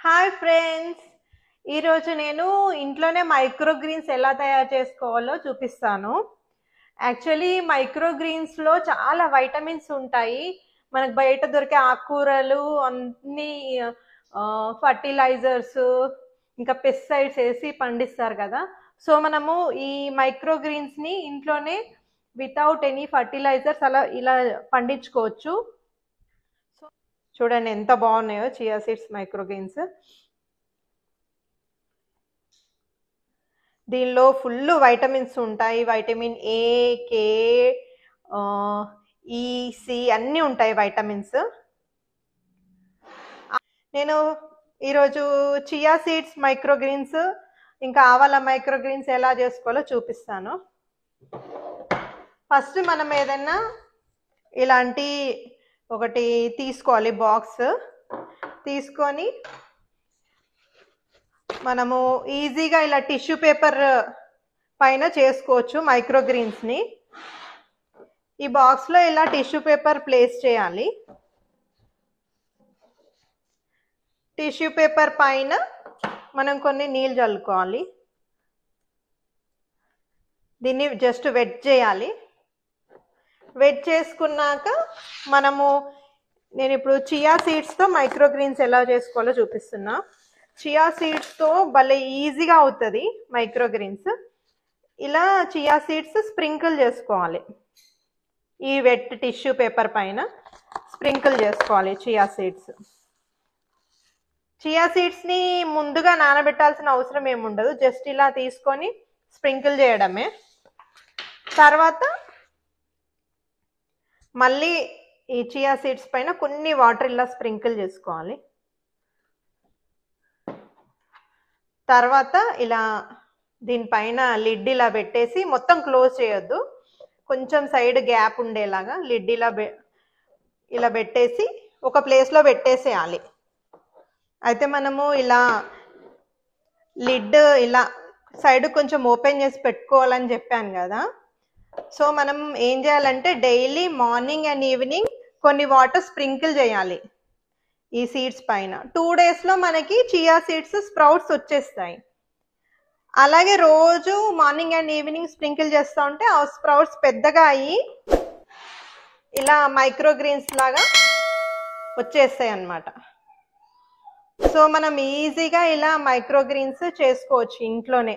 Hi friends, ఈరోజు నేను ఇంట్లోనే మైక్రో గ్రీన్స్ ఎలా తయారు చేసుకోవాలో చూపిస్తాను. యాక్చువల్లీ మైక్రో గ్రీన్స్లో చాలా వైటమిన్స్ ఉంటాయి. మనకు బయట దొరికే ఆకుకూరలు అన్నీ ఫర్టిలైజర్స్ ఇంకా పెస్టిసైడ్స్ వేసి పండిస్తారు కదా. సో మనము ఈ మైక్రో గ్రీన్స్ని ఇంట్లోనే వితౌట్ ఎనీ ఫర్టిలైజర్స్ అలా ఇలా పండించుకోవచ్చు. చూడండి ఎంత బాగున్నాయో చియా సీడ్స్ మైక్రో గ్రీన్స్. దీనిలో ఫుల్ వైటమిన్స్ ఉంటాయి. వైటమిన్ ఏ, కే, ఈ, సి అన్నీ ఉంటాయి వైటమిన్స్. నేను ఈరోజు చియా సీడ్స్ మైక్రో గ్రీన్స్ ఇంకా ఆవాల మైక్రో గ్రీన్స్ ఎలా చేసుకోవాలో చూపిస్తాను. ఫస్ట్ మనం ఏదైనా ఇలాంటి ఒకటి తీసుకోవాలి, బాక్స్ తీసుకొని మనము ఈజీగా ఇలా టిష్యూ పేపర్ పైన చేసుకోవచ్చు మైక్రో గ్రీన్స్ని. ఈ బాక్స్లో ఇలా టిష్యూ పేపర్ ప్లేస్ చేయాలి. టిష్యూ పేపర్ పైన మనం కొన్ని నీళ్ళు చల్లుకోవాలి. దీన్ని జస్ట్ వెట్ చేయాలి. వెట్ చేసుకున్నాక నేను ఇప్పుడు చియా సీడ్స్తో మైక్రో గ్రీన్స్ ఎలా చేసుకోవాలో చూపిస్తున్నా. చియా సీడ్స్తో భలే ఈజీగా అవుతుంది మైక్రో గ్రీన్స్. ఇలా చియా సీడ్స్ స్ప్రింకిల్ చేసుకోవాలి. ఈ వెట్ టిష్యూ పేపర్ పైన స్ప్రింకిల్ చేసుకోవాలి చియా సీడ్స్. చియా సీడ్స్ని ముందుగా నానబెట్టాల్సిన అవసరం ఏముండదు, జస్ట్ ఇలా తీసుకొని స్ప్రింకిల్ చేయడమే. తర్వాత మళ్ళీ ఈ చియా సీడ్స్ పైన కొన్ని వాటర్ ఇలా స్ప్రింకిల్ చేసుకోవాలి. తర్వాత ఇలా దీనిపైన లిడ్ ఇలా పెట్టేసి మొత్తం క్లోజ్ చేయొద్దు, కొంచెం సైడ్ గ్యాప్ ఉండేలాగా లిడ్ ఇలా పెట్టేసి ఒక ప్లేస్లో పెట్టేసేయాలి. అయితే మనము ఇలా లిడ్ ఇలా సైడ్ కొంచెం ఓపెన్ చేసి పెట్టుకోవాలని చెప్పాను కదా. సో మనం ఏం చేయాలంటే డైలీ మార్నింగ్ అండ్ ఈవినింగ్ కొన్ని వాటర్ స్ప్రింకిల్ చేయాలి ఈ సీడ్స్ పైన. 2 డేస్లో మనకి చియా సీడ్స్ స్ప్రౌట్స్ వచ్చేస్తాయి. అలాగే రోజు మార్నింగ్ అండ్ ఈవినింగ్ స్ప్రింకిల్ చేస్తూ ఉంటే ఆ స్ప్రౌట్స్ పెద్దగా అయ్యి ఇలా మైక్రో గ్రీన్స్ లాగా వచ్చేస్తాయి అన్నమాట. సో మనం ఈజీగా ఇలా మైక్రో గ్రీన్స్ చేసుకోవచ్చు ఇంట్లోనే.